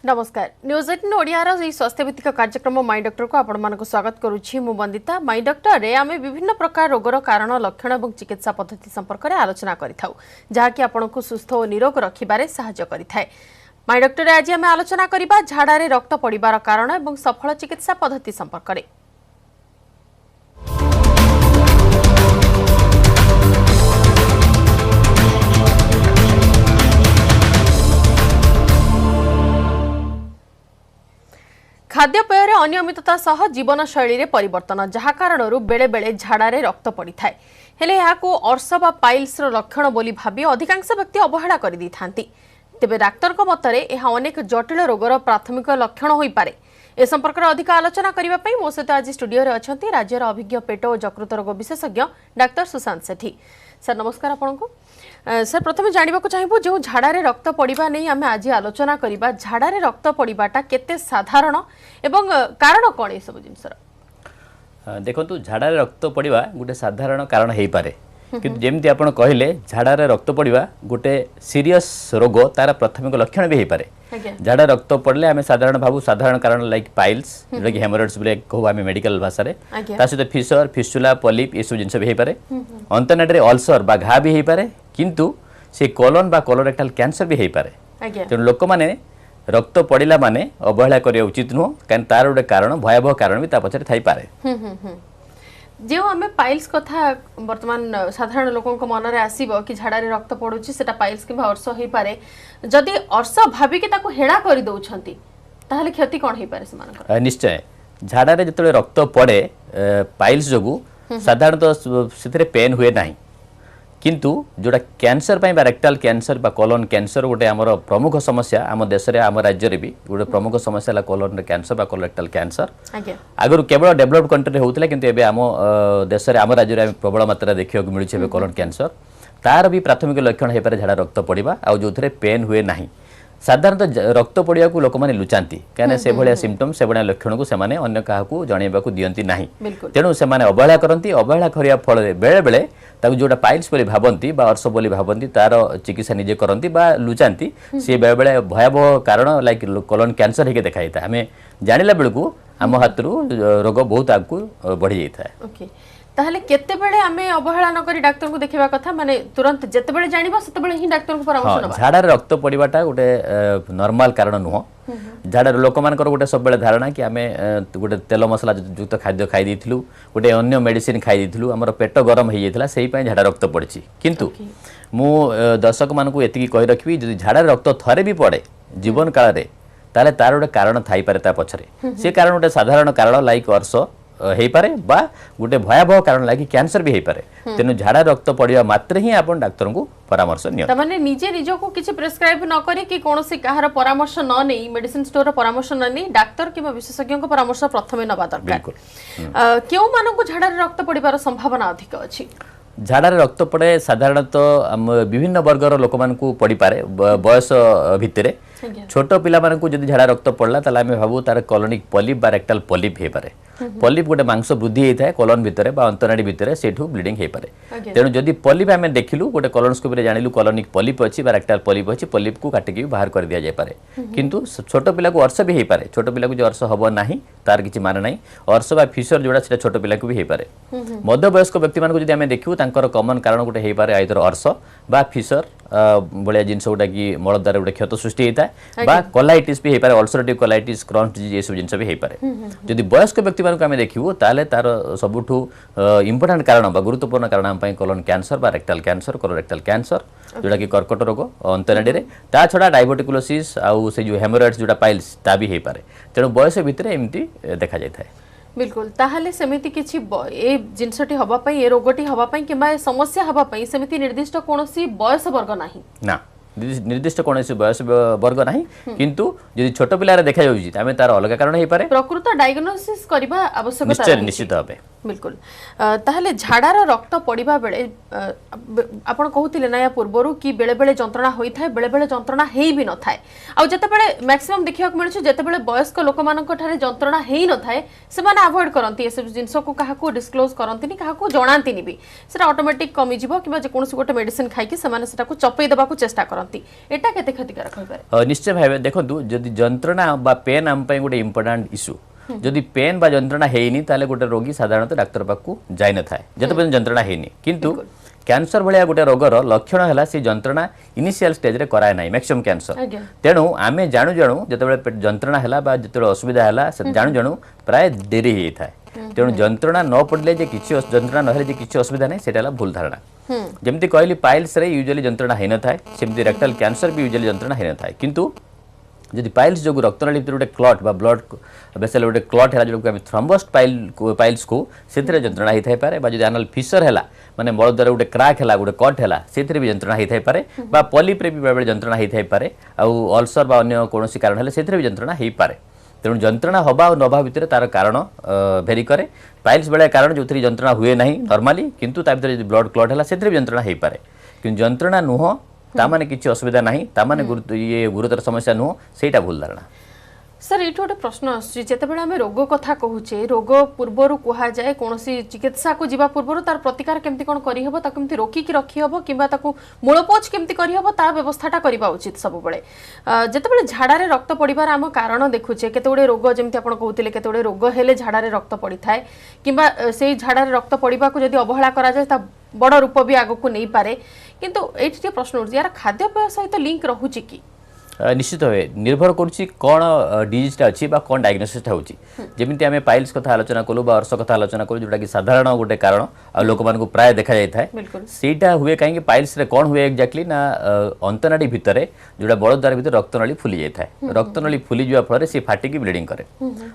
नमस्कार न्यूज 18 ओडियार स्वास्थ्य भित्तिक कार्यक्रम माई डॉक्टर को आपण स्वागत करुच्ची मु वंदिता। माई डॉक्टर रे आमे विभिन्न प्रकार रोगर कारण लक्षण और चिकित्सा पद्धति संपर्क में आलोचना करिथाउ जहाँकि आपनको सुस्थ और निरोग रखिबारे सहायता करिथाए। माई डॉक्टर आज आमे आलोचना करिबा झाड़ा रे रक्त पड़िबार कारण और सफल चिकित्सा पद्धति संपर्क में। खाद्यपेय अनियमितता सह जीवनशैली परिवर्तन जहा कारण बेले बेले झाड़ा रे रक्त पड़ी थाए हेले याकू अर्श बा पाइल्स लक्षण बोली भाबी अधिकांश व्यक्ति अवहेला कर दी थांती। तेबे डाक्तर मतरे यह अनेक जटिल रोगर प्राथमिक लक्षण होई पारे। ए संपर्क में अधिक आलोचना करने मो सहित आज स्टूडियो रे अछंती राज्यर अभिज्ञ पेट और यकृत रोग विशेषज्ञ डाक्तर सुशांत सेठी। सर नमस्कार आपको। सर प्रथम जानवा चाहबू जो झाड़ा रे रक्त पड़िबा नहीं आम आज आलोचना करबा झाड़ा रे रक्त पड़िबाटा केते साधारण एवं कारण कौन ये सब जिनसर देखो झाड़ा रे रक्त पड़िबा गोटे साधारण कारण हेई पारे किंतु जेमती आपण कहले झाड़ा रे रक्त पड़िबा गोटे सीरियस रोग तार प्राथमिक लक्षण भी हेई पारे। झाड़ा रक्त पड़ले आम साधारण भाबू साधारण कारण लाइक पाइल्स जोटा कि हेमोरेड्स बोले कहू आम मेडिकल भाषा रे ता सहित फिशर फिस्टुला पॉलिप ये सब जिनस भी हेई पारे। अंतनाट रे अल्सर बा घा भी हेई पारे किंतु से कोलन बा कोलोरेक्टल कैंसर भी हेई पारे। तेणु लोक माने रक्त पड़िला माने अवहेला करिया उचित नुह कारण तार गोटे कारण भयावह कारण भी ता पछरे थाई पारे। जो आम पाइल्स कथा वर्तमान साधारण लोक मन में आसब कि झाड़ा रे रक्त पड़ुची सेटा पाइल्स कि अर्श हो पारे जदि अर्श भाविकी हेड़ा कर दौरान ताहले क्षति कौन हो पारे? निश्चय झाड़ा रे जतले रक्त पड़े पाइल्स जोगु साधारणतः से पेन हुए ना किंतु जोटा कैंसर बा रेक्टल कैंसर बा कोलन कैंसर गोटे आमर प्रमुख समस्या आम देश में आम राज्य रे भी गोटे प्रमुख समस्या है कोलन कैंसर बा कोलोरेक्टल कैंसर। आगु केवल डेवलप्ड कंट्री होता किंतु एबे आम देश में आम राज्य में प्रबल मात्रा देखा मिलूँ कोलन कैंसर तार भी प्राथमिक लक्षण हो पारे झाड़ा रक्त पड़िबा आ जो पेन हुए ना। साधारणतः रक्त पड़िया को लोक मैंने लुचाती कहीं से भाया सिम्पटम से भाया लक्षण को सेमाने अन्य काहाकू जनइबाकू दियंती नाही तेणु से अवहेला करती अवहेला करिया फल बेले बेले जोटा पाइल्स बोली भावती बा अर्श बोली भावती तार चिकित्सा निजे करती बा लुचाती सी बेले बेले भयावह कारण लाइक कोलन कैंसर होकर देखाई था आम जानिला बेलू आम हाथ रोग बहुत आगू बढ़ी जाए। ताहले केते बेले आमे अवहेला न करी डाक्टर को देखिबा कथा माने तुरंत जेते बेले जानिबा सेते बेले ही डाक्टर को परामर्श नबा। झाड़ा रे रक्त पड़िबाटा गोटे नॉर्मल कारण नुह। झाड़ा लोक मानकर गोटे सब बेले धारणा कि आमे गोटे तेल मसला युक्त खाद्य खाई दिथिलु गोटे अन्य मेडिसिन खाई दिथिलु हमर पेट गरम हो जाइथिला सेही पय झाड़ा रक्त पड़छि किंतु मु दर्शक मानकू एतिकी कहि रखबी जदि झाड़ा रक्त थरे भी पड़े जीवन काल रे ताले तार गोटे कारण थाई पारे ता पछरे से कारण गोटे साधारण कारण लाइक अर्श हेई पारे बा गोटे भयावह कारण लागी कैंसर भी हेई पारे। तेनु झाड़ा रक्त पड़िया मात्रे ही आपण डाक्टर को परामर्श नियो तमाने निजे निजो को किछि प्रेस्क्राइब न करी कि कोनोसी काहर परामर्श न नै मेडिसिन स्टोर परामर्श न नै डाक्टर किबा विशेषज्ञ को परामर्श प्रथमे नबा दरकार। बिल्कुल क्यों मानन को झाड़ा रे रक्त पड़िबार संभावना अधिक अछि? झाड़ा रे रक्त पड़े साधारणतः विभिन्न वर्गर लोक मानकू पड़ी पारे बयस भितरे छोट पिला मानकू जदि झाड़ा रक्त पड़ला ताले आमे भाबू तार कोलोनिक पॉलिप बा रेक्टल पॉलिप हे पारे। पॉलिप गोटे मांस वृद्धि होता है कोलन भितर बा अंतनाड़ी भितर सेठू ब्लीडिंग हे पारे। तेणु जदि पॉलिप आमे देखिलु गोटे कोलोनोस्कोपी रे जानिलु कोलोनिक पॉलिप अछि बा रेक्टल पॉलिप अछि पॉलिप को काटिकी बाहर कर दिया जाय पारे किंतु छोट पिला को अर्श भी हे पारे। छोट पिला को जो अर्श हबो नाही तार किछि मान नाही अर्श बा फिशर जोडा सेटा छोट पिला को भी हे पारे। मध्य वयस्क व्यक्ति मान को जदि आमे देखिबु तांकर कॉमन कारण गोटे हे पारे आइदर अर्श बा फिशर बलिया जिनस गोटा कि मलद्वार गोटे क्षत सृष्टि होता है बा कोलाइटिस भी होता है अल्सरेटिव कोलाइटिस क्रॉन्स डिजीज ये सब जिनस भी होता है। जदि वयस्क व्यक्ति मानक आमे देखिबु ताले तार सबुठु इंपोर्टेंट कारण बा गुरुत्वपूर्ण कारण आम कोलन कैंसर बा रेक्टल कैंसर कोलोरेक्टल कैंसर जोटा कि कर्कट रोग अंतनाड़ी रे ता छडा डायबिटिकुलोसिस आउ से जो हेमोरेड्स जोटा पाइल्स ता भी हे पारे। तेणु बयस भितर एमती देखा जाय थाए। बिल्कुल ताहले सेमिति किछि ए जिनसटी हबा पई ए रोगटी हबा पई किबा समस्या हबा पई सेमिति निर्दिष्ट कोनोसी बयस वर्ग नाही ना निर्दिष्ट कोनोसी बयस वर्ग नाही किंतु यदि छोट पिला रे देखा जाउछि तामे तार अलग कारण हे पारे। प्रकृत डायग्नोसिस करबा आवश्यकता निश्चित भाबे। बिल्कुल ताहले झाड़ार रक्त पड़िबा बेले आपण कहउतिले ना या पूर्वरु कि बेले बेले जंत्रणा होई थाए बेले बेले जंत्रणा हेई भी न थाए आ जते बेले मैक्सिमम देखिया को मिलछ जते बेले वयस्क लोक मानक ठारे जंत्रणा हेई न थाए से माने अवॉइड करंती ए सब जिंस को काहा को डिस्क्लोज करंती नि काहा को जणांती नि भी सेटा ऑटोमेटिक कमी जिवो किबा जे कोनसी गोटे मेडिसिन खाइ कि से माने सेटा को चपई देबा को चेष्टा करंती एटा केते क्षतिकारक होई पारे निश्चय भाबे देखंतु जदि जंत्रणा बा पेन हम पई गोटे इंपोर्टेंट इश्यू जदि पेन बा जंत्रणा हेनी ताले गोटे रोगी साधारणतः डाक्टर पाखु जाय न थाए जते पर्यंत जंत्रणा हेनी किंतु कैंसर भलिया गोटे रोगर लक्षण है से जंत्रणा इनिशियल स्टेज रे कराए नाही मैक्सिमम कैंसर तेणु आमे जानू जानू जते जंत्रणा हैला बा जते असुविधा हैला से जानू जानू प्राय देरी ही थाए तेणु जंत्रणा न पड़ले जे किछि जंत्रणा न हेले जे किछि असुविधा नाही सेटा भूल धारणा जेमती कहली पाइल्स रे यूजुअली जंत्रणा हे न थाए सेमती रेक्टल कैंसर भी यूजुअली जंत्रणा हे न थाए किंतु जदि पाइल्स जो रक्तनाली भीतर गोटे क्लट बा ब्लड बेसल गोटे क्लट है जो थ्रम्बस पाइल्स को से जंत्रणा होता है पारे बा जदि एनाल फिशर है माने मल द्वारा गोटे क्राक है गोटे कट है से भी जंत्रणा होता है पारे बा पॉलिप रे भी बेले जंत्रणा होता है पारे आउ अल्सर बा अन्य कोनोसी कारण है से भी जंत्रणा हो पारे तेणु जंत्रणा हवा और नवा भितर तार कारण भेरी करे पाइल्स बेले कारण जो जंत्रणा हुए ना नॉर्मली किंतु ता भीतर ब्लड क्लट है से भी जंत्रणा हो पारे किंतु जंत्रणा नुह तामाने किछि असुविधा नाही तामाने ये गुरुतर समस्या नुह सेटा भूल धारणा सर ये गोटे प्रश्न आसुची जेतेबेले आमे रोग कथा कहूचे रोग पूर्वरु कहा जाए कोनोसी चिकित्सा को जीवा पूर्वरु तार प्रतिकार केमती कोन करि हबो ता केमती रोकी कि रखि हबो किबा ताकू मूलपोछ केमती करि हबो ता व्यवस्थाटा करिबा उचित सब बेले जेतेबेले झाड़ा रे रक्त पड़िबार आम कारण देखुचे केते गुडे रोग जेमती आपण कहउतिले केते गुडे रोग हेले झाड़ा रे रक्त पड़ी थाए किबा सेही झाड़ा रे रक्त पड़िबा को जदी अवहेला करा जाय ता बड़ रूप भी आगो को नहीं पारे किंतु एठी प्रश्न उठि यार खाद्यपेय सहित लिंक रहुची कि निश्चित भाव निर्भर करुच्ची कौन डिजीजटा अच्छी कौन डायग्नोसिसटा होची जेमिति आमे पाइल्स कथा आलोचना कलु बा अर्श कथा आलोचना कलु जोटा कि साधारण गोटे कारण आ लोक मानकु प्राय देखा जाय थाए सेटा हुए काहे पाइल्स रे कौन हुए एक्जेक्टली ना अंतनाड़ी भितरे जोटा बड़द्वार भितर रक्तनाली फुली जाय थाए रक्तनाली फुली जिवा फल से फाटी की ब्लीडिंग करे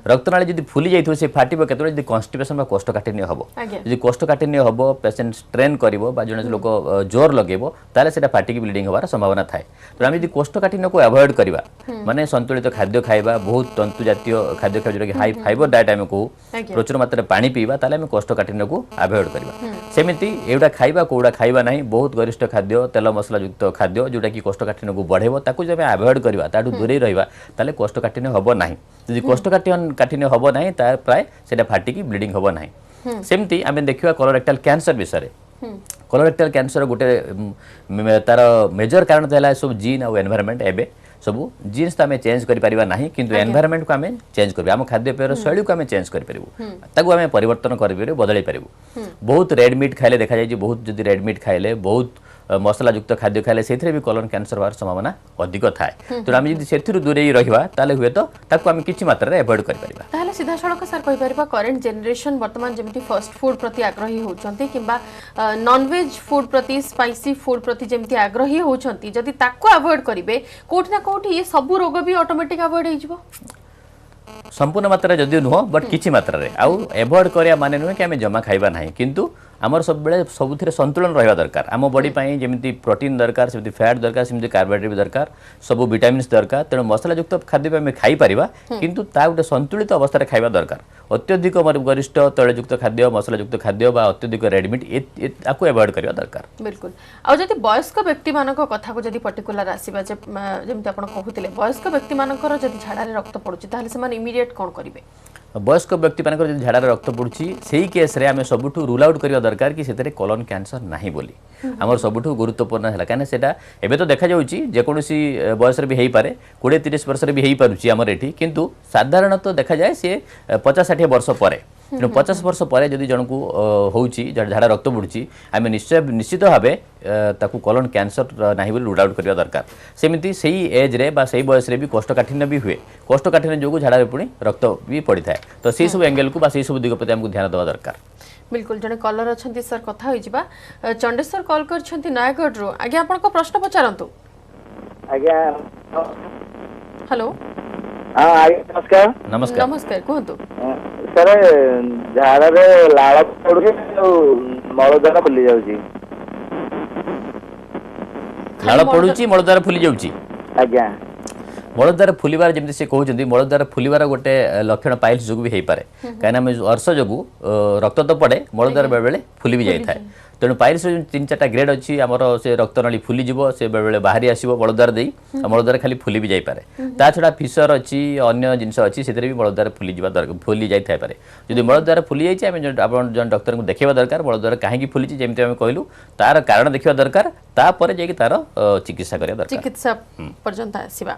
रक्तनाली जदि फुली जाय से फाटिबो केतरे जदि कॉन्स्टिपेशन बा कोष्ठकाठिन्य हबो जदि कोष्ठकाठिन्य हबो पेशेंट स्ट्रेन करिवो बा जने लोक जोर लगेबो ताले सेटा फाटी की ब्लीडिंग हबार संभावना थाए तो आमे जदि कोष्ठकाठिन्य को अवॉइड करवा माने संतुलित खाद्य खाइबा बहुत तंतु जातीय खाद्य खाइबा जोटा कि हाई फाइबर डाइट आमे को प्रचुर मात्रा पानी पीबा ताले आमे कोष्ठकाठिन्य को अवॉइड करवा सेमिति एउडा खाइबा कोउडा खाइबा नाही बहुत गरिष्ठ खाद्य तेल मसला युक्त खाद्य जोटा कि कोष्ठकाठिन्य को बढ़ेबो ताकू जब अवॉइड करवा ताटू दूरे रहबा ताले कोष्ठकाठिन्य हबो नाही यदि कोष्ठकाठिन्य हबो नाही ता प्राय सेटा फाटी की ब्लीडिंग हबो नाही सेमिति आमे देखिबा कोलोरेक्टल कैंसर विषय कोलोरेक्टल कैंसर गोटे तार मेजर कारण है सब जीन और एनवायरनमेंट एबे सब जीन्स तो आम चेंज करें ना किंतु एनवायरनमेंट को आम चेंज कर आम खाद्यपेयर शैली को आम चेंज करूँ आम परिवर्तन कर बदल पारू बहुत रेड मीट खाइले देखा जाए बहुत जब रेड मीट खाइले बहुत मसला युक्त खाद्य खाइले से भी कोलन कैंसर होवार संभावना अधिक थाए तो आम जब से दूरे रहा हुए तो आम किसी मात्रा एवॉइड कर सीधा सड़क सर कह करेंट जेनरेशन वर्तमान जमी फास्ट फूड प्रति आग्रही होती किंबा नॉनवेज फूड प्रति स्पाइसी फूड प्रति जमी आग्रही होती जदि ताको अवॉइड करेंगे कोठी ना कोठी ये सब रोग भी ऑटोमेटिक अवॉइड हो संपूर्ण मात्रा जदि नुह बट किछि मात्रा रे आउ एवॉइड करिया माने नुहे कि आमे जमा खाइबा नाही किंतु आमर सब बेले सबुथिरे संतुलन रहबा दरकार आम बॉडी पई जेमिति प्रोटीन दरकार सेमिति फैट दरकार सेमिति कार्बोहाइड्रेट भी दरकार सब विटामिन्स दरकार तेणु मसला युक्त खाद्य पे आमे खाई परिबा किंतु ता गुटे संतुलित अवस्था रे खाइबा दरकार अत्यधिक गरिष्ठ तैलयुक्त खाद्य मसला युक्त खाद्य बा अत्यधिक रेड मीट आको एवॉइड करिबा दरकार बिल्कुल आ जदि वयस्क व्यक्ति मानक कथा को जदि पर्टिकुलर आसीबा जेमिति आपण कहूतिले वयस्क व्यक्ति मानकर जदि झाड़ा रे रक्त पडुची ताले से मान इमीडिएट कोन करिवे वयस्क व्यक्ति मानकर जदि झाड़ा रे रक्त पडुची सेही केस रे आमे सबुठु रूल आउट करिबा दरकार कि सेतरे कोलन कैंसर नाही बोली हमर सबुठु गुरुत्वपूर्ण हैला काने सेटा एबे तो देखा जाउची जे कोनोसी बयस रे भी हेई पारे 20-30 वर्ष रे भी हेई पारुची हमर एठी किंतु साधारणतः देखा जाए से 50-60 वर्ष परे 50 वर्ष पर जदि जन को होउची झाड़ा रक्त पड़ुची आम निश्चित भाव ताकू कोलन कैंसर नाही बोली रूल आउट करबा दरकार सेमिति सही एज रे बा सही बयस रे भी कोष्ठकाठिन्य भी हुए कोष्ठकाठिन्य जोगु झाड़ा रे पुणी रक्त भी पड़ी थाए तो से सब एंगल को बा से सब दिग प्रति हमको ध्यान देवा दरकार बिल्कुल जने कॉलर अछंती सर कथा होई जिबा चंडेश्वर कॉल करछंती नयागढ़ रो आगे आपन को प्रश्न पचारंतु आगे हेलो हां आगे नमस्कार नमस्कार नमस्कार कहंतु सर झाड़ा रे लाळ पडुके मळद्वार फुली जाउची लाळ पडुची मळद्वार फुली जाउची आज्ञा मलद्वार फुलिबार जमी से कहते मलद्वार फुलिबार गोटे लक्षण पाइल्स जो भी हो पाए कहीं अर्श जो रक्त तो पड़े मलद्वार बेले बेले फुली भी जाए तेणु पाइल्स तीन चार्टा ग्रेड अच्छी आमर से रक्तनली फुलीज से बेले बेले बाहरी आसो मलद्वार दे मलद्वार खाली फुली भी जापे ता छड़ा फिशर अच्छी अन्य जिनस अच्छी से भी मलद्वार फुली जापे जब मलद्वार फुली जाए जन डॉक्टर को देखा दरकार मलद्वार कहीं फुली जमी आम कहलु तार कारण देखा दरकार तापर जाकि तार चिकित्सा करा दरकार चिकित्सा पर्यंत आसीबा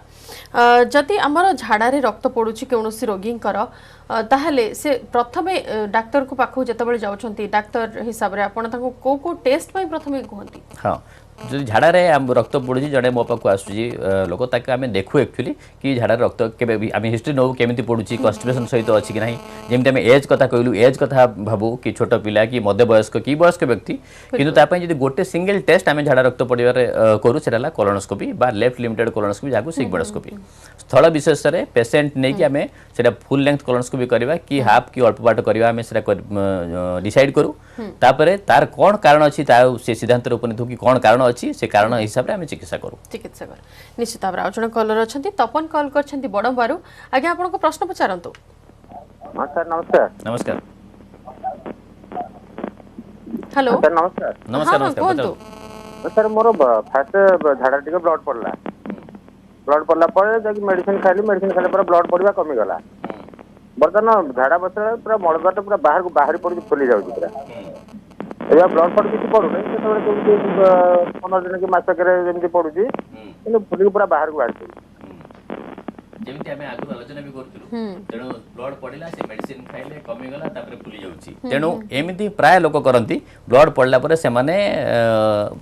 जदि आमर झाड़ारे रक्त पड़ुछि कौनसी रोगींकर ताहले से प्रथमे डाक्टर को पाखु जेतबेले जाउछंती डाक्टर हिसाब रे आपण ताको को टेस्ट पई प्रथमे कहंती हाँ जो झाड़ारे रक्त पड़ुची जड़े मो पाक आसूँ लोक ताके आम देखू एक्चुअली कि झाड़ार रक्त के आम हिस्ट्री नौ केमी पड़ुची कन्स्टिपेशन सहित अच्छी कि ना जमी आम एज कथा कहलु एज कथा भावु कि छोट पिला कि मध्यवयस्क कि वयस्क व्यक्ति किंतु तापाई जब गोटे सिंगल टेस्ट आम झाड़ा रक्त पड़े करूँ से कोलोनोस्कोपी बा लेफ्ट लिमिटेड कोलोनोस्कोपी जहाँ सिग्मोडोस्कोपी स्थल विशेष पेसेंट नहीं कि आम से फुल लेंथ कोलोनोस्कोपी करवा कि हाफ कि अल्प बाट करवा आम से डिसाइड करूँ तापर तार कौन कारण अच्छी से सिद्धांत उपनीत हो कि कौन कारण अच्छी से कारण हिसाब से आम चिकित्सा करूँ चिकित्सा कर निश्चित भाव में जन कलर अच्छा तपन कल कर बड़बारू आगे आपको प्रश्न पचारतु हाँ सर नमस्कार नमस्कार हेलो सर नमस्कार नमस्कार हाँ, नमस्कार कहतु सर मोर फास्ट झाड़ा टिके ब्लड पड़ला पर मेडिसिन खाइली ब्लड पड़ा कमी गला बर्तमान झाड़ा बस पूरा मलद्वार पूरा बाहर पड़ फुली जाऊँ पूरा ए ब्लड फड किसी पड़ूनी से 15 दिन कि मासक जमी पड़ुची फुलिक पूरा बाहर को बाहर जेमती आमे आगु आलोचना भी करथुलु तेणु ब्लड पड़िला से मेडिसिन खाइले कमी गला तापर फुली जाउची तेणु एमिति प्राय लोक करंती ब्लड पड़ला परे से माने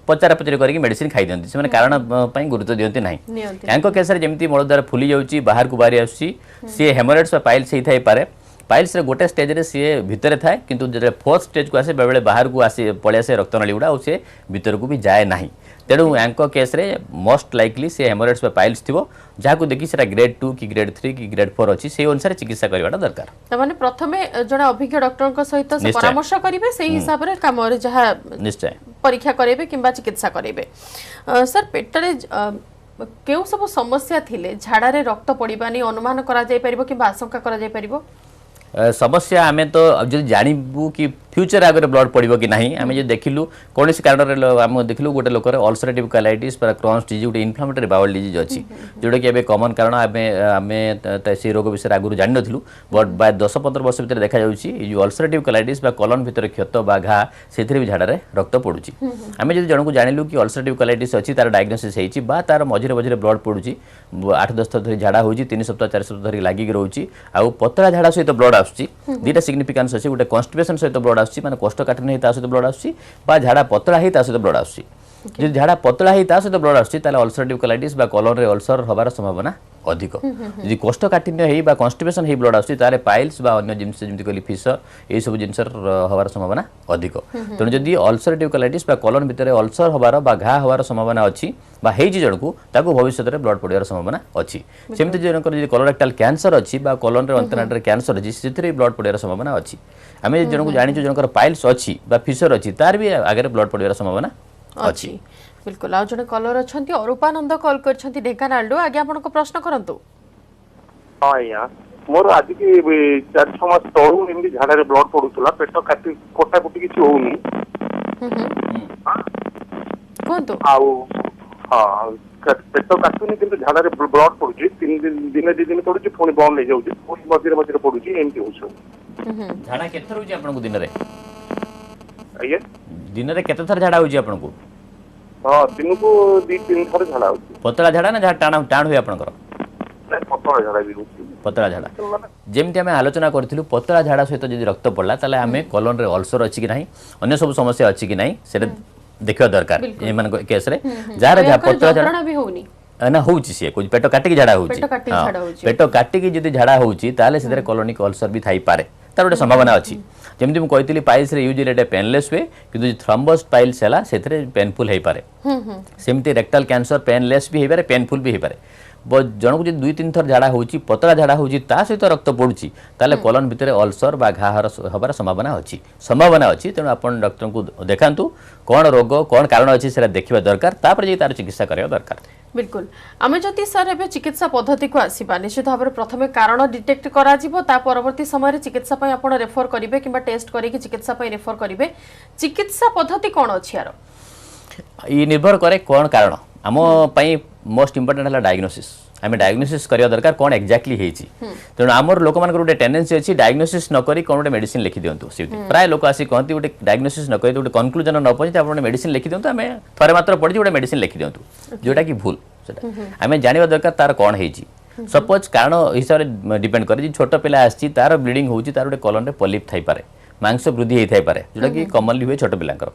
पचारा पचरी करके मेडिसिन खाइ दियंती से माने कारण पई गुरुत्व दियंती नाही यांको केसरे जेमती मलद्वार फुली जाउची बाहर को बाहरी आसी से हेमोरेड्स पाइल्स हेइ थाइ पारे पाइल्स रे गोटे स्टेज रे सी भितर थाए किंतु जे फोर्थ स्टेज को आसे बेले बाहर को आसी पड़े आसे रक्तनली गुड़ा से भितर को भी जाए नाही तेणु यांको केस रे मोस्ट लाइकली से हेमोरेड्स पाइल्स थिबो जाको देखि सेटा ग्रेड 2 कि ग्रेड 3 कि ग्रेड 4 अछि से अनुसार चिकित्सा करवाटा दरकार त माने प्रथमे जणा अभिज्ञ डॉक्टर को सहित से परामर्श करिवे सेही हिसाब रे काम रे जहा निश्चय परीक्षा करेबे किंबा चिकित्सा करेबे सर पेटरे केउ सब समस्या थिले झाड़ा रे रक्त पड़िबानी अनुमान करा जाय परिबो किंबा आशंका करा जाय परिबो समस्या आम तो जो जानबू कि फ्यूचर आगे ब्लड पड़ो कि नहीं आम जो देखिलु कौन कारण आम देखिलु गोटे लोकर अल्सरेटिव कोलाइटिस क्रॉन्स डिजीज गोटे इन्फ्लेमेटरी बाउल डिजीज अच्छी जोटा कि कमन कारण आम से रोग विषय आगुरी जान नथिलु बट बाय 10-15 वर्ष भीतर देखा जाउची जो अल्सरेटिव कोलाइटिस कॉलन भीतर क्षत बा घा से भी झाड़े रक्त पड़ुची आम जो जन को जानिलु कि अल्सरेटिव कोलाइटिस अच्छी तार डायग्नोसिस होइची बा तार मझिरे मझिरे ब्लड पड़ुची 8-10 थर झाड़ा होउची 3 सप्ताह 4 सप्ताह धरि लागिक रहउची आ पतला झाड़ा सहित ब्लड आसुची दुटा सिग्निफिकेंस अछि गोटे कॉन्स्टिपेशन सहित ब्लड आसुची माने कोष्ठकाठिन्य ता सहित ब्लड आसुची बा झाड़ा पतला ही ता सहित ब्लड आसुची जे झाड़ा पतला ही ता सहित ब्लड आसुची ताले अल्सरेटिव कोलाइटिस बा कॉलन रे अल्सर होबार संभावना अधिक यदि कोष्ठकाठिन्य हेई बा कॉन्स्टिपेशन हेई ब्लड आसुची ताले पाइल्स बा अन्य जिंस जेमति कहली फिशर ए सब जिंसर होबार संभावना अधिक तेणु जदि अल्सरेटिव कोलाइटिस बा कॉलन भितर अल्सर होबार बा घा होबार संभावना अछि बा हेई जणकू ताको भविष्य रे ब्लड पड़ियार संभावना अछि सेमति जनकर जदि कोलोरेक्टल कैंसर अछि बा कॉलन रे अंतनाड रे कैंसर अछि सेथिरे ब्लड पड़ियार संभावना अछि आमे जनकू जानि जनकर पाइल्स अछि बा फिशर अछि तार भी आगे ब्लड पड़ियार संभावना अछि बिल्कुल आ जने कलर अछंती अरूपानंद कॉल करछंती ढेकानालडो आगे आपन को प्रश्न करंतु हां या मोर आज की 4-6 मास तळू एमदी झाडा रे ब्लड पडुतला पेट काटी कोटा कुटी किछि होउनी कोंतु आउ हां पेट काटुनी किंतु झाडा रे ब्लड पडुची 3 दिन 2 दिन पडुची पुनी बंद ले जाउची पुनी मझिरे मझिरे पडुची एमती होछ झाडा केथर होची आपन को दिन रे आइए दिन रे केते थर झाडा होची आपन को हां दिन को 2-3 थर झाडा होची पतला झाडा ना टाण टाण होय आपन को पतला झाडा भी होची पतला झाड़ा जेमती आम आलोचना करूँ पतला झाड़ा सहित जब रक्त पड़ला ताले आम कॉलन रे अल्सर अच्छी कि नहीं अन्य सब समस्या अच्छी कि नहीं से देखा दरकार एमान केस रे जार पतला झाड़ा भी होनी ना होउची से कुछ पेट काटिकी झाड़ा होउची पेट काटिकी जदि झाड़ा होउची ताले सेदरे कॉलोनिक अल्सर भी थाई पारे तार गोटे संभावना अच्छी जमी मुझे कहती पाइल्स यूजली एटा पेनलेस हुए कि थ्रम्बस पाइल्स है से पेनफुल हो पारे सेमती रेक्टाल कैंसर पेनलेस भी हो पारे पेनफुल भी हो पारे जनक जो 2-3 थर झाड़ा होची पतला झाड़ा होची ता सहित रक्त पड़ुची ताले कोलन भितर अल्सर बा घा हबार संभावना अच्छी तेणु आपण डॉक्टर को देखांतु कौन रोग कौन कारण अच्छी से देखा दरकार तापर जे तार चिकित्सा करिया दरकार। बिल्कुल आमे जति सर एबे चिकित्सा पद्धति को आसीबा निश्चित भाव प्रथमे कारण डिटेक्ट करा जिवो ता परवर्ती समय चिकित्सा पय आपण रेफर करिवे किबा टेस्ट करिके चिकित्सा पय रेफर करिवे चिकित्सा पद्धति कोन अछि यार ये निर्भर करे कौन कारण आम मोस्ट इंपोर्टेंट है डायग्नोसिस आम डायग्नोसिस करिया दरकार कौन एक्जाक्टली हेची तेणु आमर लोक मान गोटे टेंडेंसी अच्छी डायग्नोसिस न करी कौन गोटे मेडिसिन लिखि दियंतु प्राय लोक आसी कहती गोटे डायग्नोसिस न करी गोटे कन्क्लूजन न पहुंचे आप मेडिसिन लिखि दियंतु आम थरे मात्र पड़ी गोटे मेडिसिन लिखि दियंतु जोटा कि भूल आम जानिबा दरकार तार कौन हेची सपोज कारण हिसाब से डिपेंड करे छोट पिला आसी तार ब्लीडिंग होची तार गोटे कॉलन रे पॉलिप थाई पारे मांस वृद्धि होई थाई पारे जोटा कि कॉमनली हुए छोट पिलांकर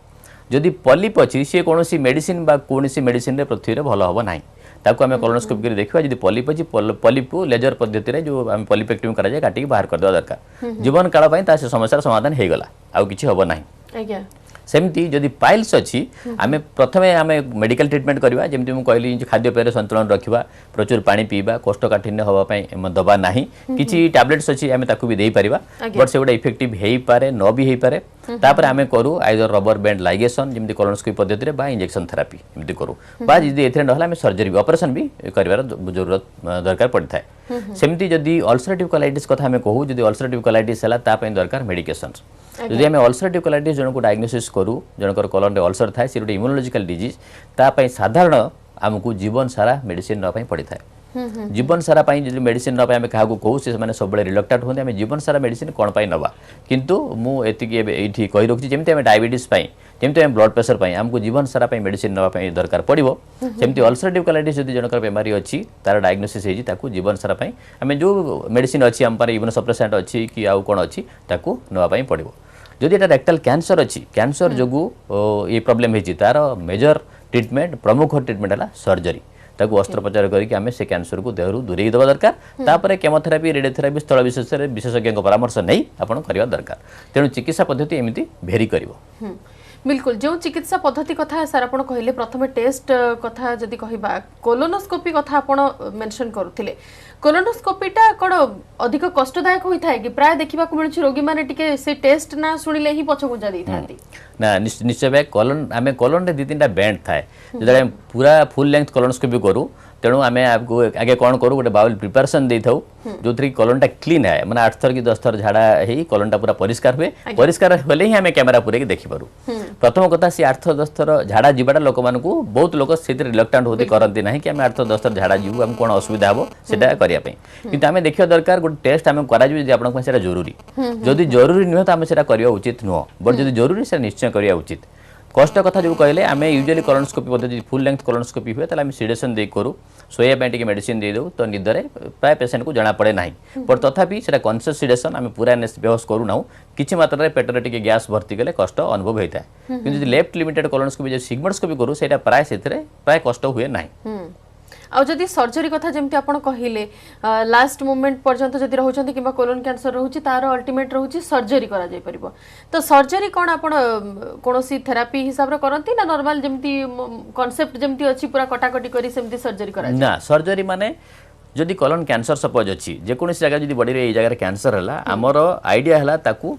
जदि पॉलिप अच्छी सी कौन मेडिसिन बा कौन मेडिसिन पृथ्वी में भल हम ना ताकू आम कॉलोनोस्कोपी कर देखा जब पॉलिप अच्छी पॉलिप को लेजर पद्धति जो आम पॉलिपेक्टमी कराए काटिक बाहर करदेवा दरकार जीवन काल से समस्या समाधान हो गला आउ किछि हबो नाही। सेमती जदि पाइल्स अच्छी आम प्रथमे आम मेडिकल ट्रिटमेंट करवा जमी मुझे कहली खाद्य पेय संतुलन रखा प्रचुर पानी पीवा कोष्ठकाठिन्य हाँपाई दबा ना कि टैबलेट्स अच्छी आम ताकू भी दे पारिबा बट से गोटे इफेक्टिव हो पारे न भी हो पारे तापर आम करूँ आइदर रबर बैंड लाइगेशन जमी कोलोनोस्कोपी पद्धति बा इंजेक्शन थेरापी एमती करूँ बा जदि ए ना आम सर्जरी भी ऑपरेशन भी कर जरूरत दरकार पड़ता है। सेमती जदि अल्सरेटिव कोलाइटिस कथा आम कहूँ जदि अल्सरेटिव कोलाइटिस है तापाई दरकार मेडिकेशन जदि आम अल्सरेटिव कोलाइटिस जन को डायग्नोसिस करूँ जनकर कॉलन रे अल्सर थाए सी गोटे इम्यूनोलॉजिकल डिजीज तापाई साधारण आमको जीवन सारा मेडिसिन नापाई पड़ी थाए जीवन सारा जो मेडिसिन नापाई आम क्या कहूँ से मैंने सब रिलक्टेंट होते आम जीवन सारा मेडिसिन कौन पाई नवा किंतु मुझे ये कही रखी जमी आम डायबिटीज जमी आम ब्लड प्रेशर आमको जीवन सारा मेडिसिन नापाई दरकार पड़ो सेमती अल्सरेटिव कोलाइटिस जदि जनकर बेमारी अच्छी तार डायग्नोसिस होती जीवन सारा आम जो मेडिसिन अच्छी आम इम्यूनो सप्रेसेंट अच्छी कि आउ कौन अच्छी ताकू नापाई पड़ो जदि एटा रेक्टल कैंसर अच्छी कैंसर जो ये प्रॉब्लम है तार मेजर ट्रीटमेंट प्रमुख ट्रीटमेंट है सर्जरी ताकू अस्त्रोपचार करके आम से कैंसर को देहरु दूरेई देवा दरकार तापर केमोथेरापी रेडियोथेरापी स्थल विशेषज्ञ परामर्श नहीं आपन करवा दरकार तेणु चिकित्सा पद्धति एमती भेरी करिवो। बिल्कुल जो चिकित्सा पद्धति कथा सर आप कहले प्रथम टेस्ट कथा जदि कहबा कोलोनोस्कोपी कथा आप मेंशन करुथिले कोलोनोस्कोपीटा कौन अधिक कष्टदायक होता है कि प्राय देखा मिलूँ रोगी मैंने टिके से टेस्ट ना शुणिले ही पछगुंजा दे था ना निश्चय भाई कॉलन आम कॉलन रे 2-3टा बैंड थाए जो पूरा फुल लेंथ कोलोनोस्कोपी करूँ तेणु आम आपको आगे कौन करूँ गोटे बाउल प्रिपेरेसन दे था जो थी कॉलनटा क्लीन है मैंने 8 थर कि 10 थर झाड़ा ही कॉलनटा पूरा परिष्कार हुए परिष्कार हेले ही आम कैमेरा पूरे देखिपारू प्रथम कथा सी 8 थर 10 थर झाड़ा जीवाटा लोक मान बहुत लोक से रिलक्टेंट होती करती ना कि आम 8 थर 10 थर झाड़ा जीवु आम कौन असुविधा हम सेटा करने कि आम देखा दरकार गोटे टेस्ट आम करा जरूरी जदि जरूरी नुह तो आम से करवा उचित नुह बट जदि जरूरी से निश्चय करवा उचित कष्ट कथा जो कहले आम यूजुअली कोलोनोस्कोपी पद्धति फुल लेंथ कोलोनोस्कोपी हुए ताले आम सिडेशन दे करूँ शोया टी मेडिसिन दे दो तो निदरे प्राय पेसेंट को जना पड़े ना बट तथापि से कन्सियस सिडेशन आम पूरा बेहोश करूना किसी मात्रा पेटर टी गैस भर्ती कले कष्ट अनुभव होता है कि लेफ्ट लिमिटेड कोलोनोस्कोपी जो सिग्मोडोस्कोपी करूँ से प्राय से प्राय कष्ट हुए ना। आ जदि सर्जरी कथा जमती आपण कहिले लास्ट मोमेंट पर्यंत जदि रहउछन्ती किबा कोलोन कैंसर रहउछि तार अल्टीमेट रहउछि सर्जरी करा जाय परिबो तो सर्जरी कोन आपण कोनोसी थेरापी हिसाब रे करंती ना नॉर्मल जमती कांसेप्ट जमती अछि पूरा कटाकटी करी सेमती सर्जरी करा ना सर्जरी माने जदि कोलोन कैंसर सपोज अछि जे कोनोसी जगह जदि बॉडी रे ए जगह कैंसर हला हमर आईडिया हला ताकू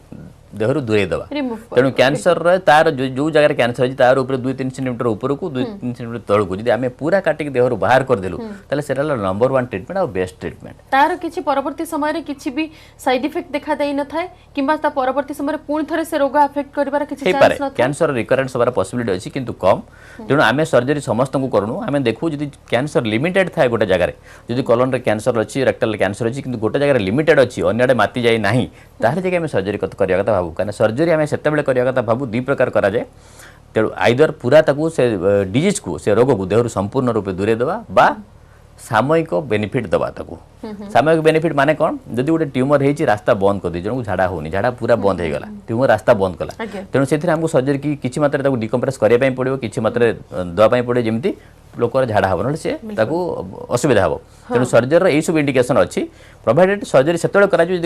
देहरु दूरे दवा तेणु कैंसर तार जो जगह कैंसर है तार ऊपर 2-3 सेंटीमीटर ऊपर को 2-3 सेंटीमीटर तल को जदि आमे पूरा काटिक देहरु बाहर कर देलु ताले सेटा नंबर 1 ट्रीटमेंट और बेस्ट ट्रीटमेंट तार किछि परवर्ती समय रे किछि भी साइड इफेक्ट देखा देई न थाए किबा ता परवर्ती समय रे पूर्ण थरे से रोग अफेक्ट करबार किछि चांस न कैंसर रिकरेंस होबार पॉसिबिलिटी अछि किंतु कम तेणु आमे सर्जरी समस्त को करनु आमे देखु जदि कैंसर लिमिटेड थाए गोटे जगह रे जदि कोलोन रे कैंसर अछि रेक्टल कैंसर अछि किंतु गोटे जगह रे लिमिटेड अछि अन्यडे माती जाई नाही ताहे जगह आमे सर्जरी करिया कथा भाबु कारण सर्जरी आमे सेतेबेले करिया कथा भाबु दि प्रकार करा जाय तेणु आइदर पूरा ताकू से डिजीज को से रोग को देहरु संपूर्ण रूप दूरे देवा बा सामयिक बेनिफिट दवा ताकू सामयिक बेनिफिट माने कौन जदि गोटे ट्यूमर होती रास्ता बंद कर दी जन को झाड़ा होनी झाड़ा पूरा बंद हो गला ट्यूमर रास्ता बंद कला तेणु से हमको सर्जरी की किसी मात्रा डिकम्प्रेस करने पड़ो किसी मात्रा दवाई पड़े जमी लोकर झाड़ा हम ना से असुविधा हम तेणु सर्जरी यही सब इंडिकेशन अच्छी प्रोवाइडेड सर्जरी से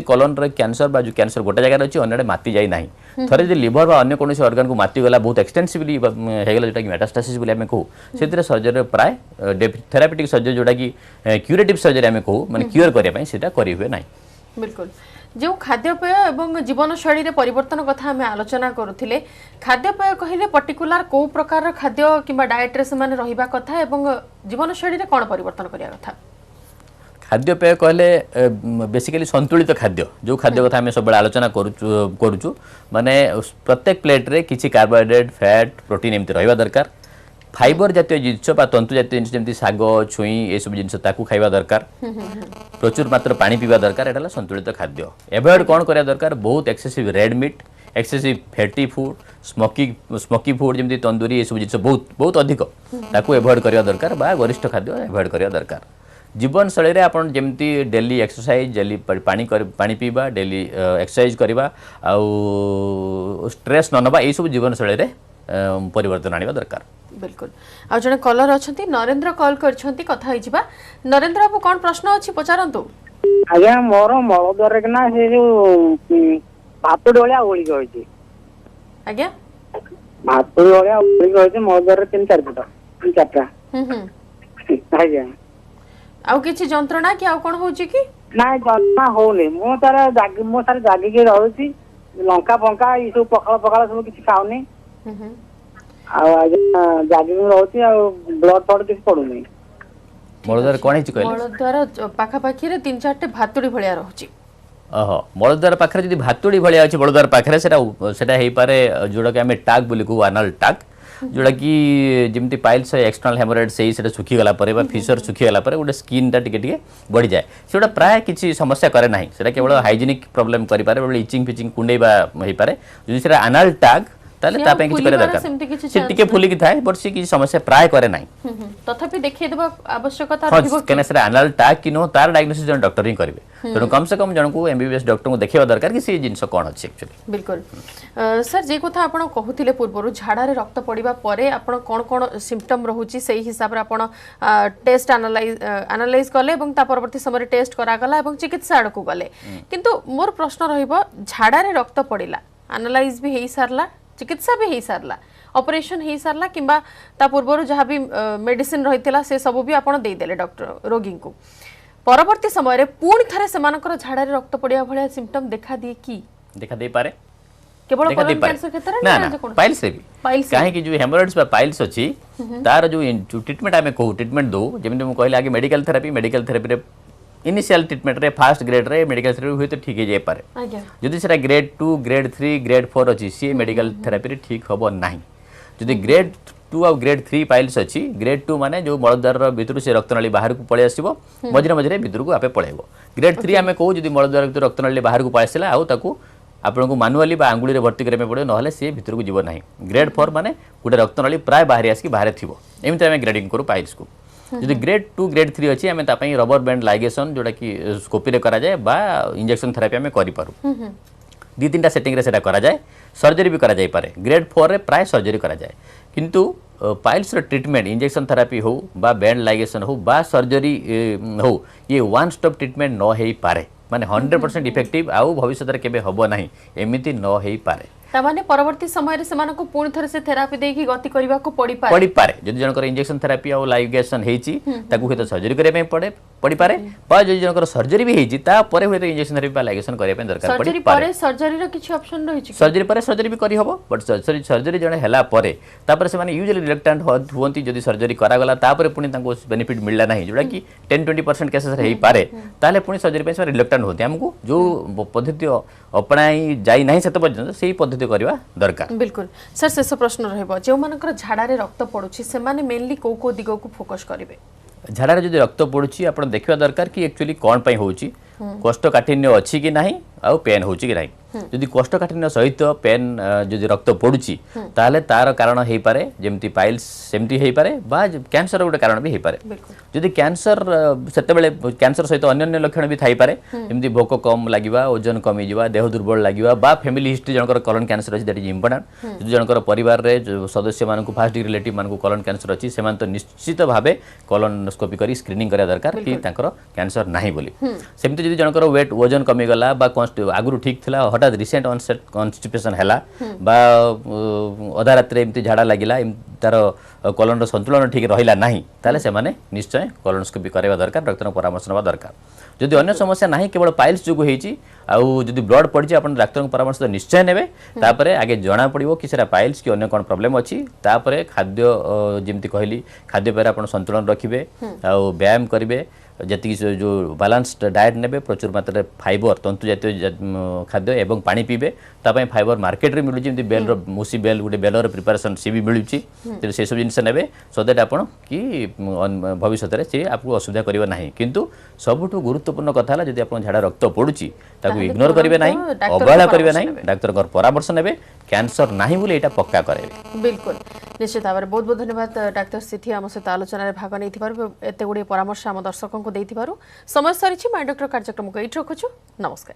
कलन कैंसर जो कैंसर गोटे जगह अच्छी अन्न माति जाए ना थे जो लिवर बा अन्य कौन अर्गान को माति गला बहुत एक्सटेंसिवली होगा जोटा कि मेटास्टासिस बोली आम कहूँ से सर्जरी प्राय थेरापिटिक सर्जरी जोटा कि क्यूरेटिव सर्जरी आम कहूँ माने क्यूर करने करें ना। बिल्कुल जो खाद्यपेय एवं जीवनशैली परिवर्तन कथा आम आलोचना करुले खाद्यपेय कहले पर्टिकुलर को प्रकार खाद्य किंबा डाएट रे से रहिबा कथा एवं जीवनशैली रे कौन परिवर्तन करिया कथा खाद्यपेय कहले बेसिकली संतुलित खाद्य जो खाद्य कथा आम सब आलोचना करुचु माने प्रत्येक प्लेट रे किसी कार्बोहाइड्रेट फैट प्रोटीन एमती रहिबा दरकार फाइबर जातीय जिनस तंतु जातीय जिनस जमी शाग छुई ये सब जिनस खाइबा दरकार प्रचुर मात्र पानी पीवा दरकार एटा संतुलित खाद्य एवॉइड कौन करा दरकार बहुत excessive red meat excessive fatty food smoky food जमी तंदूरी ये सब जिनस बहुत बहुत अधिक ताकू एवॉइड करा दरकार बा गरिष्ठ खाद्य एवॉइड करा दरकार जीवन शैली आपन जमती डेली एक्सरसाइज डेली पानी पीवा डेली एक्सरसाइज करवा आउ स्ट्रेस न नबा ये सब जीवन शैली परिवर्तन आनिबा दरकार। बिल्कुल आ जने कॉलर अछंती नरेंद्र कॉल करछंती कथा होई जिबा नरेंद्र आपको कोन प्रश्न अछि पचारंतु आज्ञा मोर मलद्वार के ना से जो भात डोलिया ओळी गई छी आज्ञा भात डोलिया ओळी गई छी मलद्वार 3-4 फुट 3-4 आज्ञा आउ किछि जंत्रणा कि आउ कोन होउची कि ना जन्मा होने मो तार जागी के रहउची लंका पंका ई सब पखाल सब किछि खाउनी जागी रहउची आ ब्लड फड किछि पडुनी मलद्वार कोन हिच कहले मलद्वार पाखा पाखी रे 3-4 भातुड़ी भलिया रहउची मलद्वार पाखरे जदि भातुड़ी भलिया अछि मलद्वार पाखरे सेटा हेई पारे जोडा के हमें टाग बोली को एनल टाग जोड़ा कि जमी पाइल्स एक्सटर्नल हेमोरेड से सुखी गला परे बा फिशर सुखी गला परे गोटे स्किन टा टिके बढ़ी जाए सेटा प्राय किसी समस्या करे नाही सेटा केवल हाइजीनिक प्रॉब्लम करि पारे बले इचिंग फिचिंग कुंडेबा होई पारे जदि सेटा एनल टाग ताले ता पे किछि करे दरकार से टिके फुली कि थाए बट से किछि समस्या प्राय करे नाही तथापि देखिए देबा आवश्यकता रहिबो केने से एनल टाग किनो तार डायग्नोसिस जन डॉक्टर ही करबे तेणु कम से कम जन को एमबीबीएस डॉक्टर को देखिबा दरकार कि से जिंस कोन अछि एक्चुअली। बिल्कुल सर जे कथा आपण कहूतिले पूर्वरु झाड़ा रे रक्त पड़िबा परे आपण कोन कोन सिम्पटम रहउची सेही हिसाब रे आपण टेस्ट एनालाइज करले एवं ता परवर्ती समय टेस्ट करा गला एवं चिकित्सा आड़ को गले किंतु मोर प्रश्न रहिबो झाड़ा रे रक्त पड़िला एनालाइज भी हेई सारला चिकित्सा भी हेई सारला ऑपरेशन हेई सारला किंबा ता पूर्वरु जहा भी मेडिसिन रहितला से सब भी आपण देई देले डॉक्टर रोगी को परवर्ती समय रे पूर्ण थरे समानकर झाड़ा रे रक्त पड़िया भलिया सिम्पटम देखा दिए की देखा दे पारे केवल कोलन कैंसर क्षेत्र ना ना पाइल्स रे भी काहे कि जो हेमोरेड्स बा पाइल्स अछि तार जो ट्रीटमेंट आमे को ट्रीटमेंट दो जेमि हम कहले आगे मेडिकल थेरेपी रे इनिशियल ट्रीटमेंट रे फर्स्ट ग्रेड रे मेडिकल थेरेपी होय तो ठीक हे जाय पारे आज्ञा जदि सेटा ग्रेड 2 ग्रेड 3 ग्रेड 4 अछि सी मेडिकल थेरेपी रे ठीक हबो नाही जदि ग्रेड 2 और ग्रेड 3 पाइल्स अछि ग्रेड 2 माने जो मलद्वार रो भितरु से रक्तनली बाहर को पळे आसीबो मझिरे मझिरे भितरु को आपे पळेबो ग्रेड 3 आमे कहू जदि मलद्वार भितर रक्तनली बाहर को पळेसिला आउ ताकू आपन को मैनुअली बा आंगुली रे भर्ती करे पड़े नहले से भितर को जीव नाही ग्रेड 4 माने गोटे रक्तनली प्राय बाहर आसी बाहर थिबो एमिते आमे ग्रेडिंग करू पाइल्स को जदि ग्रेड 2 ग्रेड 3 अछि आमे ता पई रबर बैंड लाइगेशन जोटा कि स्कोपी रे करा जाय बा इंजेक्शन थेरेपी आमे करि पारू दी तीनटा सेटिंग रे सेटा करा जाय सर्जरी भी करा जाय पारे ग्रेड 4 रे प्राय सर्जरी करा जाय किंतु पाइल्स रो ट्रीटमेंट इंजेक्शन थेरेपी हो बा बैंड लाइगेशन हो बा सर्जरी हो ये वन स्टॉप ट्रीटमेंट न हेई पारे माने 100% इफेक्टिव आउ भविष्य रे केबे हबो नाही एमिति न हेई पारे तामाने परवर्ती समय रे समान को पूर्ण थरे से थेरापी देई की गति करबा को पड़ी पारे जदि जनकर इंजेक्शन थेरापी आ लाइगेशन हेची ताकू हेत सर्जरी करे पे पड़ी पारे बा जदि जनकर सर्जरी भी हेची ता परे हेत इंजेक्शन थेरापी बा लाइगेशन करे पे दरकार पड़ी पारे सर्जरी रो किछि ऑप्शन रहि छि सर्जरी परे सर्जरी भी करी हबो बट सर्जरी जने हला परे ता परे से माने यूजुअली रिलक्टेंट होंती जदि सर्जरी करा गला ता परे पुनी तांको बेनिफिट मिलला नाही जोडा कि 10-20% केसेस रे हेई पारे ताले पुनी सर्जरी पे रिलक्टेंट होते हमको जो पद्धति अपनाई जाई नाही सेत पर्यंत सेही पद्धति करबा दरकार। बिल्कुल सर शेष प्रश्न रहबो जे मानकर झाड़ा रे रक्त पडुछि से माने मेनली को दिगो को फोकस करिवे झाड़ा रे जदि रक्त पडुछि आपण देखिबा दरकार कि एक्चुअली कोन पई होउछि कष्ट काठिन्य अछि कि नाही आ पेन होउछि कि नाही जदि कोष्ठकाठिन्य सहित पेन जदि रक्त पड़ुची ताले तार कारण हेई पारे जेमती पाइल्स सेमती हेई पारे बा कैंसर गोटे कारण भी हेई पारे जदि कैंसर सेते बेले कैंसर सहित अन्य लक्षण भी थाई पारे जेमती भोक कम लागिबा ओजन कमी जिबा देह दुर्बल लागिबा बा फैमिली हिस्ट्री जनकर कोलन कैंसर अछि दैट इज इंपोर्टेंट जदि जनकर परिवार रे सदस्य मानकु फर्स्ट डिग्री रिलेटिव मानकु कोलन कैंसर अछि सेमान तो निश्चित भाबे कोलोनोस्कोपी करी स्क्रीनिंग करिया दरकार कि तांकर कैंसर नाही बोली सेमती जदि जनकर वेट वजन कमी गला बा आगुरु ठीक थिला हठात रिसेंट ऑनसेट कॉन्स्टिपेशन हैला बा अधा रात्रि एमती झाड़ा लागिला तार कोलन संतुलन ठीक रहिला नाही ताले से माने निश्चय कोलोनोस्कोपी करबा दरकार डॉक्टर परामर्श नबा दरकार जदि अन्य समस्या नाही केवल पाइल्स जोगु हेची आउ जदि ब्लड पड़छि आपण डॉक्टर परामर्श तो निश्चय नेबे तापरे आगे जणा पड़िबो कि सेरा पाइल्स कि अन्य कोन प्रॉब्लम अछि तापरे खाद्य जेमती कहली खाद्य पर आपण संतुलन रखिबे आउ व्यायाम करिवे जति जो बैलेंस्ड डाइट नेबे प्रचुर मात्रा फाइबर तंतु जातीय खाद्य एवं पानी पीबे तापय फाइबर मार्केट रे मिलु जेमती बेल रो मुसी बेल गुटे बेलर प्रिपरेशन सी भी मिलुची ते से सब जिंस नेबे सो दैट आपण कि भविष्य रे से आपको असुविधा करिवो नाही किंतु सबुठु गुरुत्वपूर्ण कथा हला जदि आपण झाडा रक्त पडुची ताकू इग्नोर करिवे नाही अवहेला करिवे नाही डॉक्टर कर परामर्श नेबे कैंसर नाही बोले एटा पक्का करेबे बिल्कुल निश्चित भाव बहुत बहुत धन्यवाद डॉक्टर सिथि आम सहित आलोचना भाग नहीं एत गुड़े परामर्श आम दर्शकों को देथिबारु समय सरी माय डॉक्टर कार्यक्रम को एट रखुछु नमस्कार।